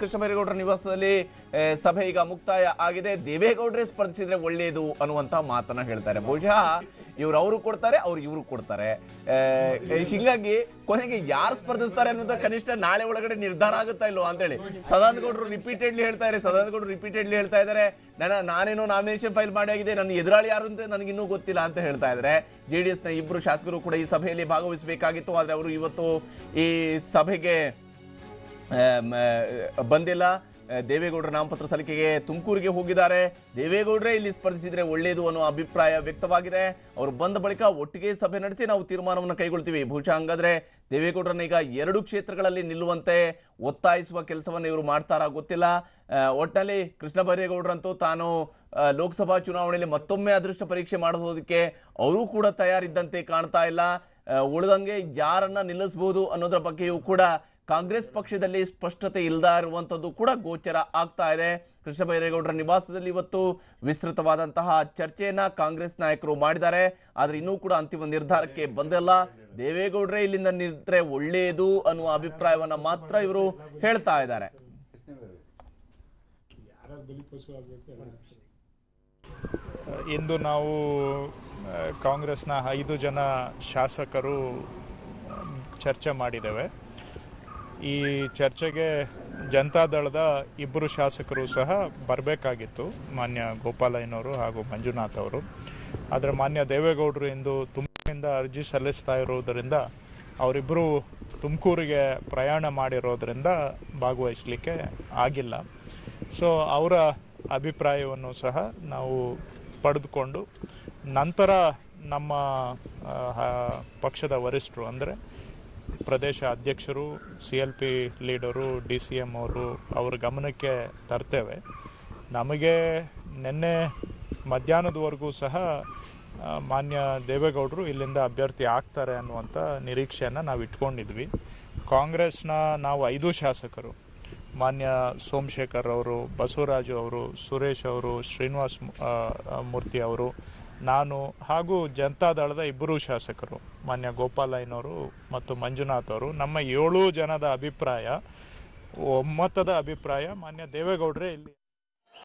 ಕೃಷ್ಣ ಬೈರೇಗೌಡರ ನಿವಾಸದಲ್ಲಿ ಸಭೆ ಈಗ ಮುಕ್ತಾಯ ಆಗಿದೆ. ದೇವೇಗೌಡರೇ ಸ್ಪರ್ಧಿಸಿದ್ರೆ ಒಳ್ಳೆಯದು ಅನ್ನುವಂತ ಮಾತನ್ನ ಹೇಳ್ತಾರೆ. ಬಹುಶಃ ಅವರು ಕೊಡ್ತಾರೆ, ಇವರು ಕೊಡ್ತಾರೆ. ಹೀಗಾಗಿ ಕೊನೆಗೆ ಯಾರು ಸ್ಪರ್ಧಿಸ್ತಾರೆ ಅನ್ನೋದು ಕನಿಷ್ಠ ನಾಳೆ ಒಳಗಡೆ ನಿರ್ಧಾರ ಆಗುತ್ತಾ ಇಲ್ವಾ ಅಂತ ಹೇಳಿ ಸದಾನಂದ ಗೌಡರು ರಿಪೀಟೆಡ್ಲಿ ಹೇಳ್ತಾ ಇದ್ದಾರೆ. ನಾನೇನೋ ನಾಮಿನೇಷನ್ ಫೈಲ್ ಮಾಡಿ ಆಗಿದೆ, ನನ್ನ ಎದುರಾಳಿ ಯಾರು ಅಂತ ನನಗಿನ್ನೂ ಗೊತ್ತಿಲ್ಲ ಅಂತ ಹೇಳ್ತಾ ಇದ್ದಾರೆ. JDS ನ ಇಬ್ಬರು ಶಾಸಕರು ಕೂಡ ಈ ಸಭೆಯಲ್ಲಿ ಭಾಗವಹಿಸಬೇಕಾಗಿತ್ತು, ಆದ್ರೆ ಅವರು ಇವತ್ತು ಈ ಸಭೆಗೆ ಬಂದಿಲ್ಲ. ದೇವೇಗೌಡರ ನಾಮಪತ್ರ ಸಲ್ಲಿಕೆಗೆ ತುಮಕೂರಿಗೆ ಹೋಗಿದ್ದಾರೆ. ದೇವೇಗೌಡರೇ ಇಲ್ಲಿ ಸ್ಪರ್ಧಿಸಿದ್ರೆ ಒಳ್ಳೆಯದು ಅನ್ನೋ ಅಭಿಪ್ರಾಯ ವ್ಯಕ್ತವಾಗಿದೆ. ಅವರು ಬಂದ ಬಳಿಕ ಒಟ್ಟಿಗೆ ಸಭೆ ನಡೆಸಿ ನಾವು ತೀರ್ಮಾನವನ್ನು ಕೈಗೊಳ್ತೀವಿ. ಬಹುಶಃ ಹಂಗಾದ್ರೆ ದೇವೇಗೌಡರನ್ನ ಈಗ 2 ಕ್ಷೇತ್ರಗಳಲ್ಲಿ ನಿಲ್ಲುವಂತೆ ಒತ್ತಾಯಿಸುವ ಕೆಲಸವನ್ನು ಇವರು ಮಾಡ್ತಾರಾ ಗೊತ್ತಿಲ್ಲ. ಒಟ್ಟಿನಲ್ಲಿ ಕೃಷ್ಣ ಬೈರೇಗೌಡರಂತೂ ತಾನು ಲೋಕಸಭಾ ಚುನಾವಣೆಯಲ್ಲಿ ಮತ್ತೊಮ್ಮೆ ಅದೃಷ್ಟ ಪರೀಕ್ಷೆ ಮಾಡಿಸೋದಕ್ಕೆ ಅವರು ಕೂಡ ತಯಾರಿದ್ದಂತೆ ಕಾಣ್ತಾ ಇಲ್ಲ. ಉಳಿದಂಗೆ ಯಾರನ್ನ ನಿಲ್ಲಿಸಬಹುದು ಅನ್ನೋದ್ರ ಬಗ್ಗೆಯೂ ಕೂಡ ಕಾಂಗ್ರೆಸ್ ಪಕ್ಷದಲ್ಲಿ ಸ್ಪಷ್ಟತೆ ಇಲ್ಲದ ಇರುವಂತದ್ದು ಕೂಡ ಗೋಚರ ಆಗ್ತಾ ಇದೆ. ಕೃಷ್ಣ ಬೈರೇಗೌಡರ ನಿವಾಸದಲ್ಲಿ ಇವತ್ತು ವಿಸ್ತೃತವಾದಂತಹ ಚರ್ಚೆಯನ್ನ ಕಾಂಗ್ರೆಸ್ ನಾಯಕರು ಮಾಡಿದ್ದಾರೆ. ಆದ್ರೆ ಇನ್ನೂ ಕೂಡ ಅಂತಿಮ ನಿರ್ಧಾರಕ್ಕೆ ಬಂದಿಲ್ಲ. ದೇವೇಗೌಡರೇ ಇಲ್ಲಿಂದ ನಿಂತರೆ ಒಳ್ಳೆಯದು ಅನ್ನುವ ಅಭಿಪ್ರಾಯವನ್ನ ಮಾತ್ರ ಇವರು ಹೇಳ್ತಾ ಇದ್ದಾರೆ. ಇಂದು ನಾವು ಕಾಂಗ್ರೆಸ್ನ 5 ಜನ ಶಾಸಕರು ಚರ್ಚೆ ಮಾಡಿದ್ದೇವೆ. ಈ ಚರ್ಚೆಗೆ ಜನತಾದಳದ 2 ಶಾಸಕರು ಸಹ ಬರಬೇಕಾಗಿತ್ತು, ಮಾನ್ಯ ಗೋಪಾಲಯ್ಯನವರು ಹಾಗೂ ಮಂಜುನಾಥ್ ಅವರು. ಆದರೆ ಮಾನ್ಯ ದೇವೇಗೌಡರು ಇಂದು ತುಮಕೂರಿನಿಂದ ಅರ್ಜಿ ಸಲ್ಲಿಸ್ತಾ ಇರುವುದರಿಂದ ಅವರಿಬ್ಬರು ತುಮಕೂರಿಗೆ ಪ್ರಯಾಣ ಮಾಡಿರೋದ್ರಿಂದ ಭಾಗವಹಿಸಲಿಕ್ಕೆ ಆಗಿಲ್ಲ. ಸೊ ಅವರ ಅಭಿಪ್ರಾಯವನ್ನು ಸಹ ನಾವು ಪಡೆದುಕೊಂಡು ನಂತರ ನಮ್ಮ ಪಕ್ಷದ ವರಿಷ್ಠರು ಅಂದರೆ ಪ್ರದೇಶ ಅಧ್ಯಕ್ಷರು, CLP ಲೀಡರು, DCM ಅವರ ಗಮನಕ್ಕೆ ತರ್ತೇವೆ. ನಮಗೆ ನಿನ್ನೆ ಮಧ್ಯಾಹ್ನದವರೆಗೂ ಸಹ ಮಾನ್ಯ ದೇವೇಗೌಡರು ಇಲ್ಲಿಂದ ಅಭ್ಯರ್ಥಿ ಆಗ್ತಾರೆ ಅನ್ನುವಂಥ ನಿರೀಕ್ಷೆಯನ್ನು ನಾವು ಇಟ್ಕೊಂಡಿದ್ವಿ. ಕಾಂಗ್ರೆಸ್ನ ನಾವು 5 ಶಾಸಕರು, ಮಾನ್ಯ ಸೋಮಶೇಖರ್ ಅವರು, ಬಸವರಾಜು ಅವರು, ಸುರೇಶ್ ಅವರು, ಶ್ರೀನಿವಾಸ್ ಮೂರ್ತಿ ಅವರು, ನಾನು ಹಾಗೂ ಜನತಾದಳದ 2 ಶಾಸಕರು, ಮಾನ್ಯ ಗೋಪಾಲಯ್ಯನವರು ಮತ್ತು ಮಂಜುನಾಥ್ ಅವರು, ನಮ್ಮ 7 ಜನದ ಅಭಿಪ್ರಾಯ, ಒಮ್ಮತದ ಅಭಿಪ್ರಾಯ ಮಾನ್ಯ ದೇವೇಗೌಡರೇ ಇಲ್ಲಿ